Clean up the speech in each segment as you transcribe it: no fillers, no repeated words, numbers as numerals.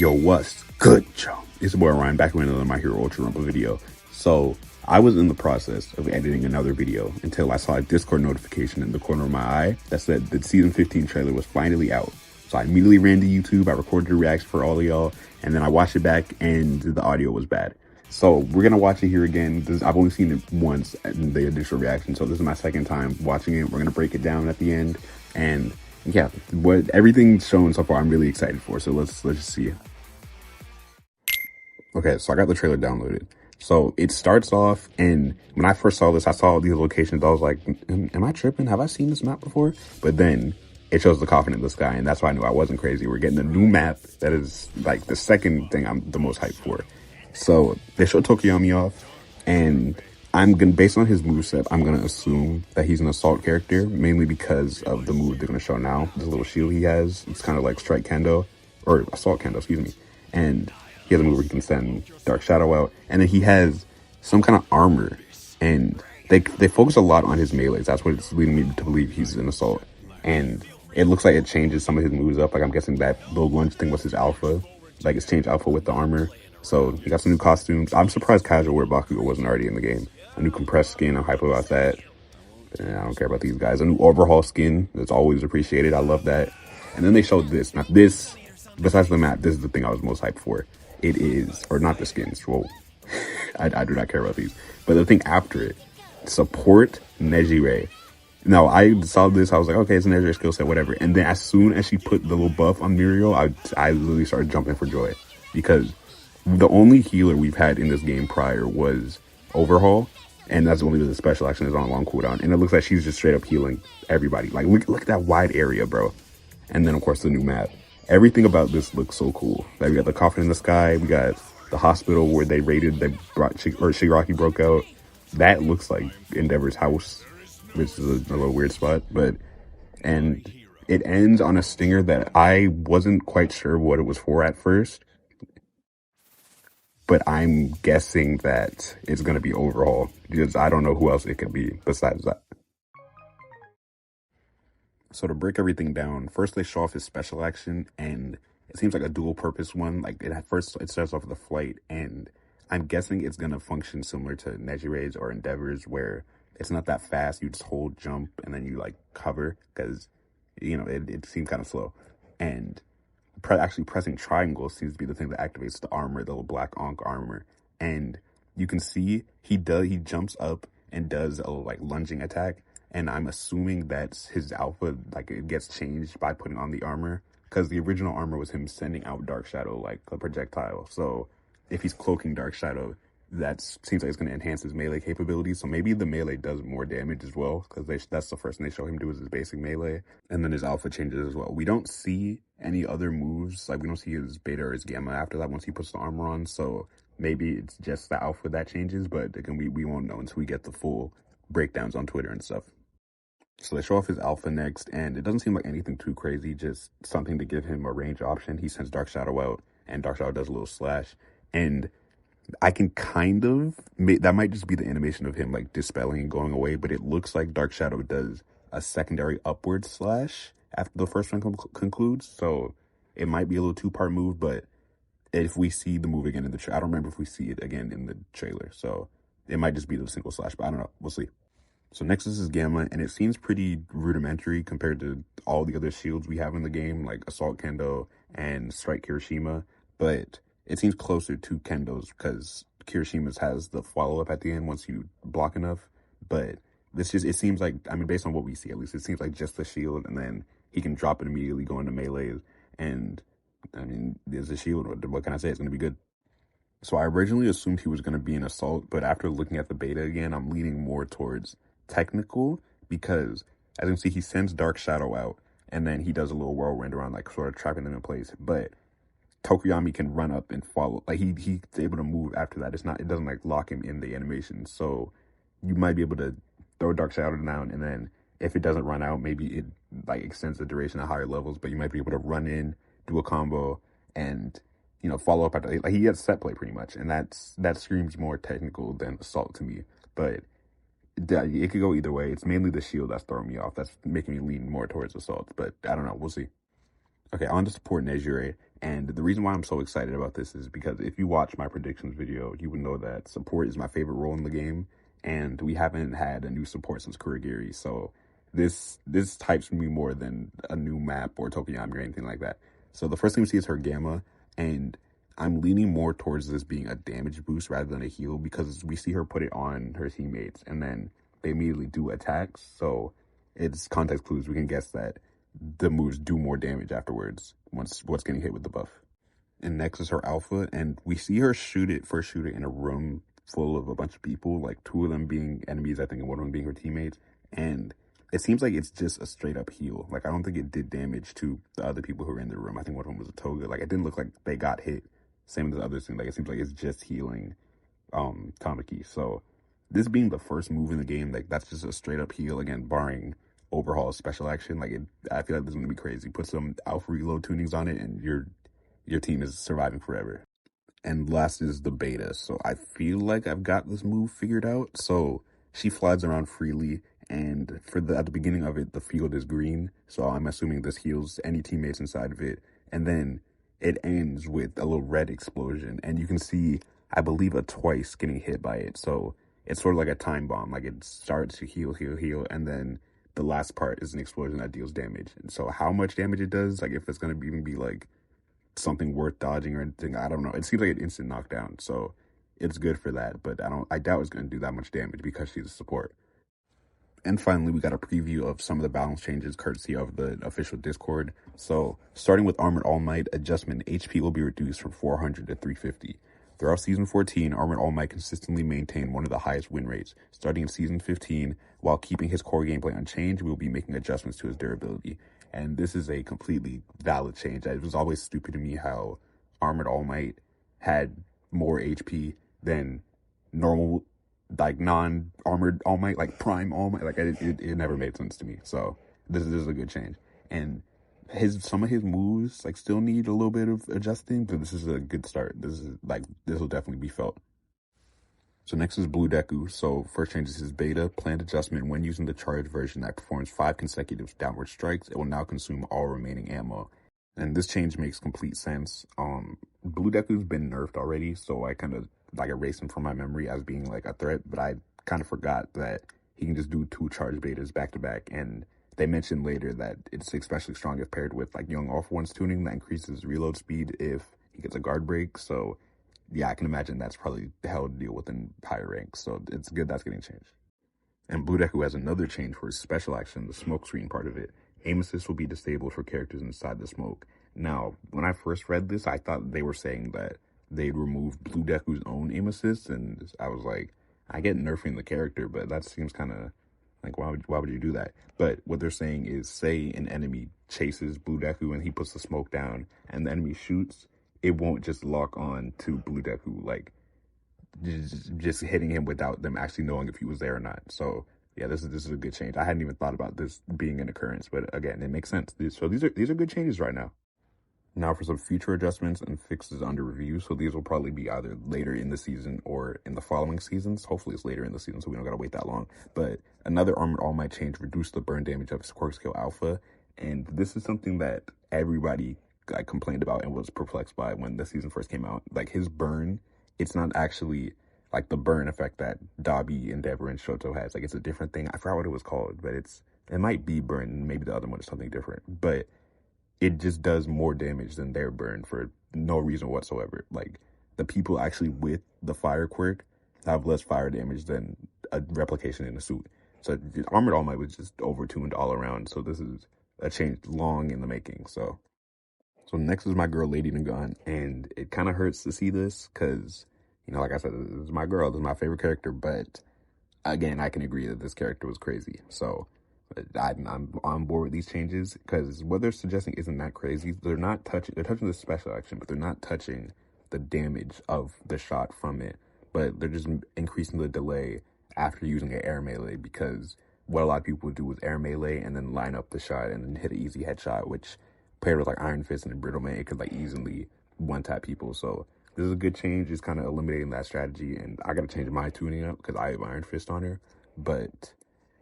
Yo, what's good, y'all? It's your boy Ryan back with another My Hero Ultra Rumble video. So I was in the process of editing another video until I saw a Discord notification in the corner of my eye that said the season 15 trailer was finally out. So I immediately ran to YouTube, I recorded a reaction for all of y'all, and then I watched it back and the audio was bad. So we're gonna watch it here again. I've only seen it once in the initial reaction, so this is my second time watching it. We're gonna break it down at the end, and yeah, what everything's shown so far, I'm really excited for. So let's just see. Okay, so I got the trailer downloaded. So it starts off, and when I first saw this, I saw these locations. I was like, am I tripping? Have I seen this map before? But then it shows the coffin in the sky, and that's why I knew I wasn't crazy. We're getting a new map that is like the second thing I'm the most hyped for. So they show Tokoyami off, and based on his moveset, I'm gonna assume that he's an assault character, mainly because of the move they're gonna show now. The little shield he has, it's kind of like strike kendo, or assault kendo, excuse me. And he has a move where he can send Dark Shadow out, and then he has some kind of armor, and they focus a lot on his melees. That's what it's leading me to believe he's an assault. And it looks like it changes some of his moves up. Like I'm guessing that little lunge thing was his alpha. Like it's changed alpha with the armor. So he got some new costumes. I'm surprised Casual Wear Bakugo wasn't already in the game. A new compressed skin, I'm hype about that. And I don't care about these guys. A new Overhaul skin, that's always appreciated. I love that. And then they showed this. Now this, besides the map, this is the thing I was most hyped for. It is, or not the skins, whoa. I do not care about these. But the thing after it, Support Nejire. Now, I saw this, I was like, okay, it's a Nejire skill set, whatever. And then as soon as she put the little buff on Muriel, I literally started jumping for joy. Because the only healer we've had in this game prior was Overhaul, and that's only the special action is on a long cooldown, and it looks like she's just straight up healing everybody. Like look at that wide area, bro. And then of course the new map. Everything about this looks so cool. Like we got the coffin in the sky, we got the hospital where they brought Shigaraki broke out. That looks like Endeavor's house, which is a little weird spot, and it ends on a stinger that I wasn't quite sure what it was for at first. But I'm guessing that it's going to be Overhaul, because I don't know who else it could be besides that. So to break everything down, first they show off his special action, and it seems like a dual purpose one. Like at first it starts off with a flight, and I'm guessing it's going to function similar to Nejire's or Endeavor's, where it's not that fast. You just hold jump and then you like cover, because you know it seems kind of slow. And actually pressing triangle seems to be the thing that activates the armor, the little black Ankh armor. And you can see he jumps up and does a little like lunging attack, and I'm assuming that's his alpha, like it gets changed by putting on the armor, because the original armor was him sending out Dark Shadow like a projectile. So if he's cloaking Dark Shadow, that seems like it's going to enhance his melee capabilities. So maybe the melee does more damage as well, because that's the first thing they show him do is his basic melee, and then his alpha changes as well. We don't see any other moves, like we don't see his beta or his gamma after that once he puts the armor on. So maybe it's just the alpha that changes, but again, we won't know until we get the full breakdowns on Twitter and stuff. So they show off his alpha next, and it doesn't seem like anything too crazy, just something to give him a range option. He sends Dark Shadow out, and Dark Shadow does a little slash, and I can kind of, that might just be the animation of him like dispelling and going away, but it looks like Dark Shadow does a secondary upward slash after the first one concludes. So it might be a little two-part move, but if we see the move again in the trailer, I don't remember if we see it again in the trailer. So it might just be the single slash, but I don't know. We'll see. So next is his gamma, and it seems pretty rudimentary compared to all the other shields we have in the game, like Assault Kendo and Strike Kirishima, but it seems closer to Kendo's, because Kirishima's has the follow-up at the end once you block enough. But it seems like, I mean, based on what we see, at least, it seems like just the shield, and then he can drop it immediately, go into melee, and, I mean, there's a shield. What can I say? It's going to be good. So I originally assumed he was going to be an assault, but after looking at the beta again, I'm leaning more towards technical, because, as you can see, he sends Dark Shadow out, and then he does a little whirlwind around, like, sort of trapping them in place. But Tokoyami can run up and follow, like he's able to move after that. It doesn't like lock him in the animation, so you might be able to throw Dark Shadow down, and then if it doesn't run out, maybe it like extends the duration at higher levels, but you might be able to run in, do a combo, and you know, follow up after, like he gets set play pretty much, and that screams more technical than assault to me. But it could go either way. It's mainly the shield that's throwing me off, that's making me lean more towards assault, but I don't know, we'll see. Okay, on to Support Nejire. And the reason why I'm so excited about this is because if you watch my predictions video, you would know that support is my favorite role in the game, and we haven't had a new support since Kurogiri. So this hypes me more than a new map or Tokoyami or anything like that. So the first thing we see is her Gamma, and I'm leaning more towards this being a damage boost rather than a heal because we see her put it on her teammates, and then they immediately do attacks. So it's context clues. We can guess that the moves do more damage afterwards once what's getting hit with the buff. And next is her alpha, and we see her first shoot it in a room full of a bunch of people, like 2 of them being enemies, I think, and 1 of them being her teammates. And it seems like it's just a straight up heal. Like, I don't think it did damage to the other people who were in the room. I think 1 of them was a Toga. Like, it didn't look like they got hit. Same as the other thing. Like, it seems like it's just healing Tamaki. So this being the first move in the game, like, that's just a straight up heal, again, barring Overhaul special action. Like, I feel like this is gonna be crazy. Put some alpha reload tunings on it, and your team is surviving forever. And last is the beta. So I feel like I've got this move figured out. So she flies around freely, and at the beginning of it, the field is green. So I'm assuming this heals any teammates inside of it, and then it ends with a little red explosion, and you can see, I believe, a twice getting hit by it. So it's sort of like a time bomb. Like, it starts to heal, and then the last part is an explosion that deals damage. And so how much damage it does, like if it's going to even be like something worth dodging or anything, I don't know. It seems like an instant knockdown, so it's good for that, but I doubt it's going to do that much damage because she's a support. And finally, we got a preview of some of the balance changes courtesy of the official Discord. So starting with Armored All Might, adjustment HP will be reduced from 400 to 350. Throughout Season 14, Armored All Might consistently maintained one of the highest win rates. Starting in Season 15, while keeping his core gameplay unchanged, we will be making adjustments to his durability. And this is a completely valid change. It was always stupid to me how Armored All Might had more HP than normal, like, non-Armored All Might, like Prime All Might. Like, it never made sense to me. So this is a good change. And some of his moves like still need a little bit of adjusting, but this is a good start. This will definitely be felt. So next is Blue Deku. So first change is his beta planned adjustment. When using the charged version that performs 5 consecutive downward strikes, it will now consume all remaining ammo. And this change makes complete sense. Blue Deku's been nerfed already, so I kind of like erased him from my memory as being like a threat, but I kind of forgot that he can just do 2 charged betas back to back. And they mentioned later that it's especially strong if paired with like Young Off One's tuning that increases reload speed if he gets a guard break. So yeah, I can imagine that's probably hell to deal with in higher ranks. So it's good that's getting changed. And Blue Deku has another change for his special action, the smoke screen part of it. Aim assist will be disabled for characters inside the smoke. Now, when I first read this, I thought they were saying that they'd remove Blue Deku's own aim assist, and I was like, I get nerfing the character, but that seems kind of like, why would you do that? But what they're saying is, say an enemy chases Blue Deku and he puts the smoke down and the enemy shoots, it won't just lock on to Blue Deku, like just hitting him without them actually knowing if he was there or not. So yeah, this is a good change. I hadn't even thought about this being an occurrence, but again, it makes sense. So these are good changes right now. Now for some future adjustments and fixes under review. So these will probably be either later in the season or in the following seasons. Hopefully it's later in the season, so we don't gotta wait that long. But another Armored All Might change reduced the burn damage of his quirk skill alpha. And this is something that everybody complained about and was perplexed by when the season first came out. Like, his burn, it's not actually like the burn effect that Dabi, Endeavor, and Shoto has. Like, it's a different thing. I forgot what it was called, but it might be burn. Maybe the other one is something different. But it just does more damage than their burn for no reason whatsoever. Like, the people actually with the fire quirk have less fire damage than a replication in a suit. So Armored All Might was just over-tuned all around. So this is a change long in the making. So next is my girl, Lady Nagan. And it kind of hurts to see this because, you know, like I said, this is my girl. This is my favorite character. But again, I can agree that this character was crazy. So I'm on board with these changes because what they're suggesting isn't that crazy. They're touching the special action, but they're not touching the damage of the shot from it. But they're just increasing the delay after using an air melee, because what a lot of people would do is air melee and then line up the shot and then hit an easy headshot, which paired with like Iron Fist and Brittle Man, it could like easily one-tap people. So this is a good change. It's kind of eliminating that strategy, and I got to change my tuning up because I have Iron Fist on her. But,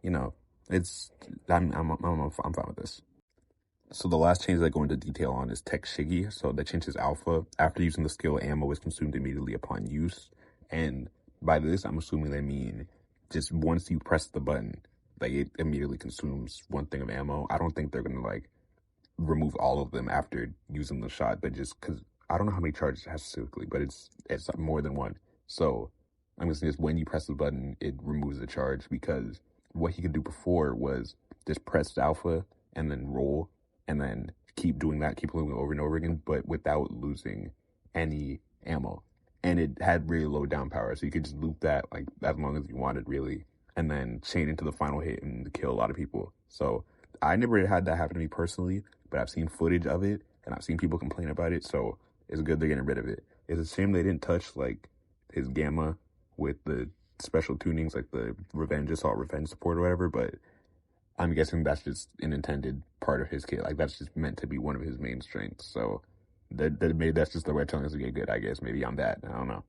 you know, I'm fine with this. So the last change that I go into detail on is Tech Shiggy. So that changes alpha. After using the skill, ammo is consumed immediately upon use. And by this, I'm assuming they mean just once you press the button, like it immediately consumes one thing of ammo. I don't think they're gonna like remove all of them after using the shot, but just because I don't know how many charges it has specifically, but it's more than one. So I'm guessing just when you press the button, it removes the charge, because what he could do before was just press alpha and then roll and then keep doing that, keep doing it over and over again, but without losing any ammo. And it had really low down power, so you could just loop that like as long as you wanted, really, and then chain into the final hit and kill a lot of people. So I never had that happen to me personally, but I've seen footage of it and I've seen people complain about it, so it's good they're getting rid of it. It's a shame they didn't touch like his gamma with the special tunings, like the assault revenge support or whatever, but I'm guessing that's just an intended part of his kit. Like that's just meant to be one of his main strengths. So maybe that's just the way telling us to get good, I guess. Maybe I'm that. I don't know.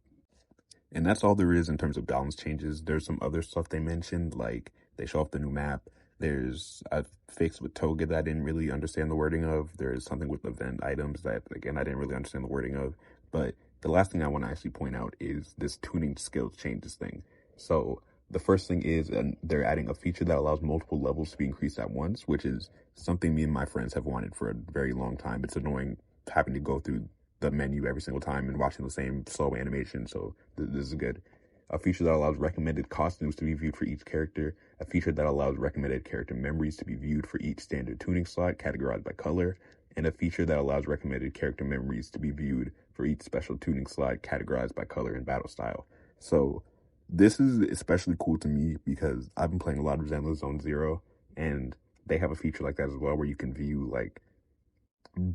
And that's all there is in terms of balance changes. There's some other stuff they mentioned, like they show off the new map. There's a fix with Toga that I didn't really understand the wording of. There's something with event items that, again, I didn't really understand the wording of. But the last thing I want to actually point out is this tuning skills changes thing. So the first thing is they're adding a feature that allows multiple levels to be increased at once, which is something me and my friends have wanted for a very long time. It's annoying having to go through the menu every single time and watching the same slow animation, so this is good. A feature that allows recommended costumes to be viewed for each character, a feature that allows recommended character memories to be viewed for each standard tuning slot categorized by color, and a feature that allows recommended character memories to be viewed for each special tuning slot categorized by color and battle style. So this is especially cool to me because I've been playing a lot of Zenless Zone Zero, and they have a feature like that as well where you can view like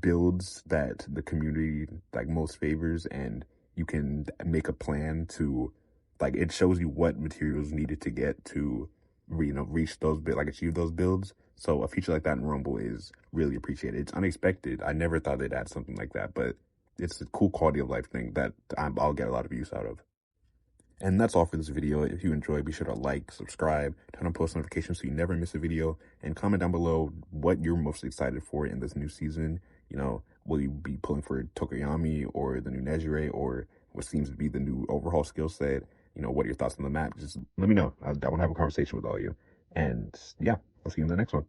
builds that the community like most favors, and you can make a plan to like, it shows you what materials needed to get to reach those achieve those builds. So a feature like that in Rumble is really appreciated. It's unexpected. I never thought they'd add something like that, but it's a cool quality of life thing that I'll get a lot of use out of. And that's all for this video. If you enjoyed, be sure to like, subscribe, turn on post notifications so you never miss a video, and comment down below what you're most excited for in this new season. You know, will you be pulling for Tokoyami or the new Nejire or what seems to be the new Overhaul skill set? You know, what are your thoughts on the map? Just let me know. I want to have a conversation with all of you. And yeah, I'll see you in the next one.